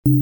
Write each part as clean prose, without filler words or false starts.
오늘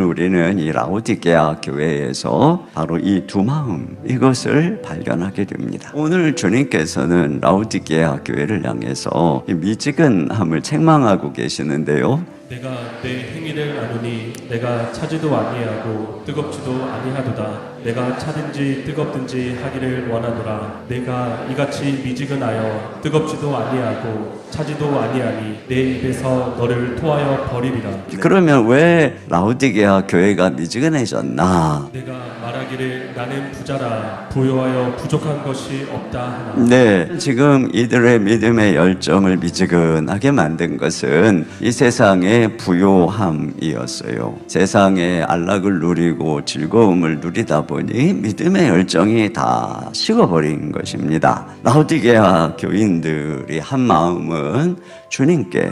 우리는 이 라오디게아 교회에서 바로 이 두 마음, 이것을 발견하게 됩니다. 오늘 주님께서는 라오디게아 교회를 향해서 이 미지근함을 책망하고 계시는데요. 내가 내 행위를 아노니 내가 차지도 아니하고 뜨겁지도 아니하도다. 내가 차든지 뜨겁든지 하기를 원하노라. 내가 이같이 미지근하여 뜨겁지도 아니하고 차지도 아니하니 내 입에서 너를 토하여 버리리라. 그러면 왜 라오디게아 교회가 미지근해졌나? 내가 말하기를 나는 부자라 부요하여 부족한 것이 없다 하나. 네, 지금 이들의 믿음의 열정을 미지근하게 만든 것은 이 세상의 부요함이었어요. 세상의 안락을 누리고 즐거움을 누리다 보니 믿음의 열정이 다 식어버린 것입니다. 라오디게아 교인들이 한 마음은 주님께,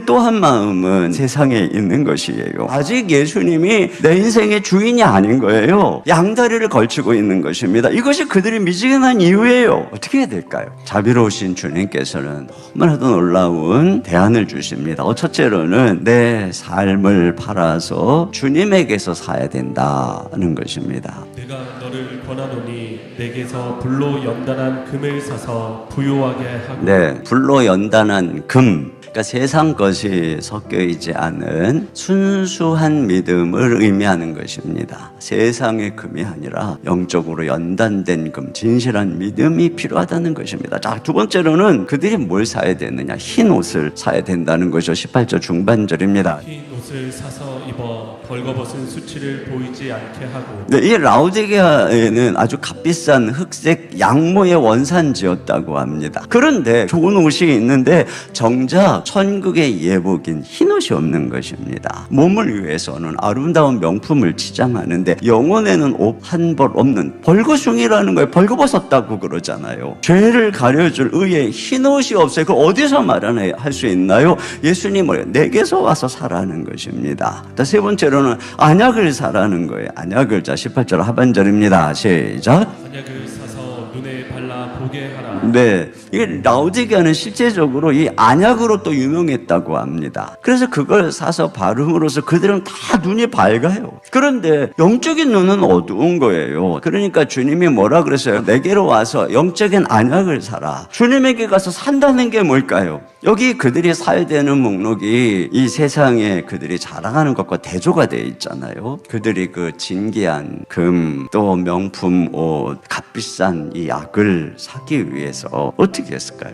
또 한 마음은 세상에 있는 것이에요. 아직 예수님이 내 인생의 주인이 아닌 거예요. 양다리를 걸치고 있는 것입니다. 이것이 그들이 미지근한 이유예요. 어떻게 해야 될까요? 자비로우신 주님께서는 너무나도 놀라운 대안을 주십니다. 첫째로는 내 삶을 팔아서 주님에게서 사야 된다는 것입니다. 내가 너를 권하노니 내게서 불로 연단한 금을 사서 부요하게 하고. 네, 불로 연단한 금, 그러니까 세상 것이 섞여 있지 않은 순수한 믿음을 의미하는 것입니다. 세상의 금이 아니라 영적으로 연단된 금, 진실한 믿음이 필요하다는 것입니다. 자, 두 번째로는 그들이 뭘 사야 되느냐? 흰 옷을 사야 된다는 것이죠. 18절 중반절입니다. 흰 옷을 사서 입어 벌거벗은 수치를 보이지 않게 하고. 네, 이 라오디게아에는 아주 값비싼 흑색 양모의 원산지였다고 합니다. 그런데 좋은 옷이 있는데 정작 천국의 예복인 흰 옷이 없는 것입니다. 몸을 위해서는 아름다운 명품을 치장하는데 영혼에는 옷 한 벌 없는 벌거숭이라는 거예요. 벌거벗었다고 그러잖아요. 죄를 가려줄 의의 흰 옷이 없어요. 그걸 어디서 마련할 수 있나요? 예수님은 내게서 와서 사라는 것입니다. 세 번째로는 안약을 사라는 거예요. 안약을, 자 18절 하반절입니다. 시작. 안약을 사서 눈에 발라 보게 하라. 네, 이게 라오디게아는 실제적으로 이 안약으로 또 유명했다고 합니다. 그래서 그걸 사서 바름으로써 그들은 다 눈이 밝아요. 그런데 영적인 눈은 어두운 거예요. 그러니까 주님이 뭐라 그랬어요? 내게로 와서 영적인 안약을 사라. 주님에게 가서 산다는 게 뭘까요? 여기 그들이 사야 되는 목록이 이 세상에 그들이 자랑하는 것과 대조가 되어 있잖아요. 그들이 그 진귀한 금, 또 명품 옷, 값비싼 이 약을 사기 위해서 어떻게 했을까요?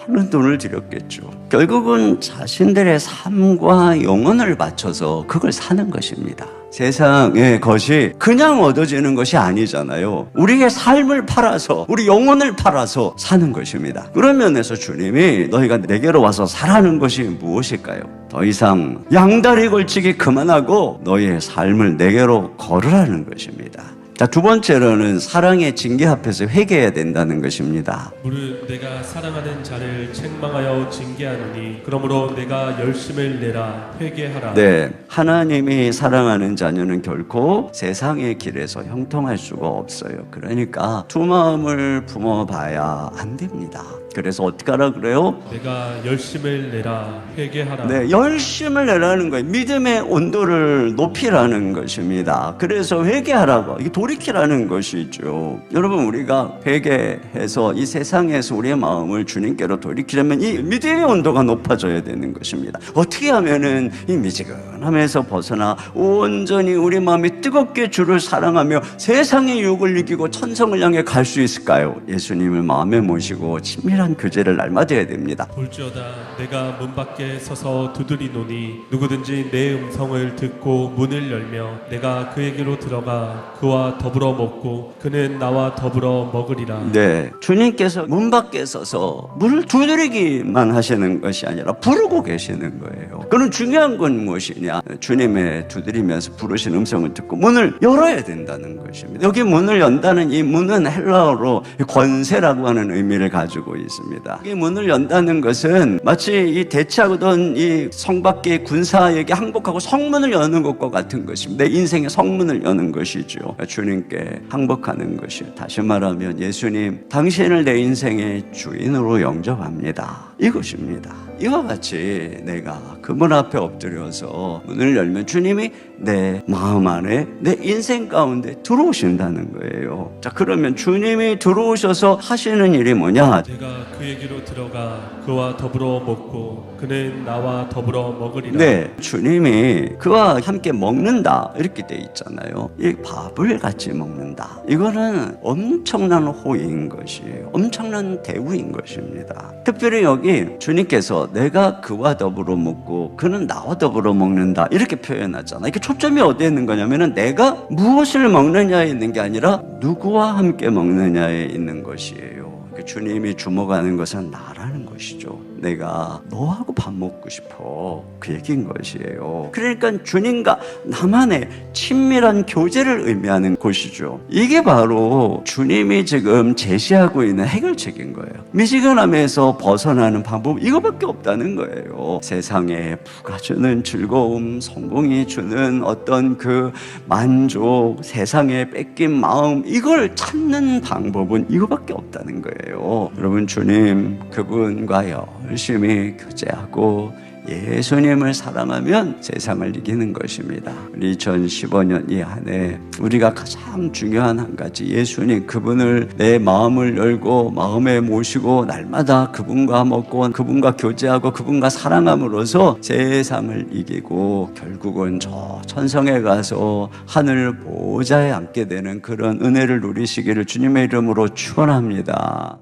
많은 돈을 들였겠죠. 결국은 자신들의 삶과 영혼을 바쳐서 그걸 사는 것입니다. 세상의 것이 그냥 얻어지는 것이 아니잖아요. 우리의 삶을 팔아서, 우리 영혼을 팔아서 사는 것입니다. 그런 면에서 주님이 너희가 내게로 와서 사라는 것이 무엇일까요? 더 이상 양다리 걸치기 그만하고 너희의 삶을 내게로 걸으라는 것입니다. 자, 두 번째로는 사랑의 징계 앞에서 회개해야 된다는 것입니다. 무릇 내가 사랑하는 자를 책망하여 징계하노니 그러므로 내가 열심을 내라. 회개하라. 네, 하나님이 사랑하는 자녀는 결코 세상의 길에서 형통할 수가 없어요. 그러니까 두 마음을 품어봐야 안 됩니다. 그래서 어떻게 하라 그래요? 내가 열심을 내라. 회개하라. 네, 열심을 내라는 거예요. 믿음의 온도를 높이라는 것입니다. 그래서 회개하라고, 이게 돌이키라는 것이죠. 여러분, 우리가 회개해서 이 세상에서 우리의 마음을 주님께로 돌이키려면 이 믿음의 온도가 높아져야 되는 것입니다. 어떻게 하면은 이 미지근함에서 벗어나 온전히 우리 마음이 뜨겁게 주를 사랑하며 세상의 유혹을 이기고 천성을 향해 갈 수 있을까요? 예수님을 마음에 모시고 친밀한 교제를 날마다 해야 됩니다. 볼지어다 내가 문 밖에 서서 두드리노니 누구든지 내 음성을 듣고 문을 열며 내가 그에게로 들어가 그와 더불어 먹고 그는 나와 더불어 먹으리라. 네, 주님께서 문 밖에 서서 문을 두드리기만 하시는 것이 아니라 부르고 계시는 거예요. 그럼 중요한 건 무엇이냐? 주님의 두드리면서 부르신 음성을 듣고 문을 열어야 된다는 것입니다. 여기 문을 연다는 이 문은 헬라어로 권세라고 하는 의미를 가지고 있습니다. 이 문을 연다는 것은 마치 이 대치하던 이 성 밖의 군사에게 항복하고 성문을 여는 것과 같은 것입니다. 내 인생의 성문을 여는 것이죠. 주님께 항복하는 것이요. 다시 말하면 예수님, 당신을 내 인생의 주인으로 영접합니다. 이것입니다. 이와 같이 내가 그 문 앞에 엎드려서 문을 열면 주님이 내 마음 안에, 내 인생 가운데 들어오신다는 거예요. 자, 그러면 주님이 들어오셔서 하시는 일이 뭐냐? 제가 그에게로 들어가 그와 더불어 먹고 그는 나와 더불어 먹으리라. 네, 주님이 그와 함께 먹는다 이렇게 돼 있잖아요. 이 밥을 같이 먹는다. 이거는 엄청난 호의인 것이에요. 엄청난 대우인 것입니다. 특별히 여기 주님께서 내가 그와 더불어 먹고 그는 나와 더불어 먹는다 이렇게 표현하잖아요. 이게 초점이 어디에 있는 거냐면은 내가 무엇을 먹느냐에 있는 게 아니라 누구와 함께 먹느냐에 있는 것이에요. 주님이 주목하는 것은 나라는 것이죠. 내가 너하고 밥 먹고 싶어. 그 얘기인 것이에요. 그러니까 주님과 나만의 친밀한 교제를 의미하는 곳이죠. 이게 바로 주님이 지금 제시하고 있는 해결책인 거예요. 미지근함에서 벗어나는 방법 이거밖에 없다는 거예요. 세상에 부가 주는 즐거움, 성공이 주는 어떤 그 만족, 세상에 뺏긴 마음 이걸 찾는 방법은 이거밖에 없다는 거예요. 여러분, 주님 그분과 열심히 교제하고 예수님을 사랑하면 세상을 이기는 것입니다. 우리 2015년 이 한 해 우리가 가장 중요한 한 가지, 예수님 그분을 내 마음을 열고 마음에 모시고 날마다 그분과 먹고 그분과 교제하고 그분과 사랑함으로써 세상을 이기고 결국은 저 천성에 가서 하늘 보좌에 앉게 되는 그런 은혜를 누리시기를 주님의 이름으로 축원합니다.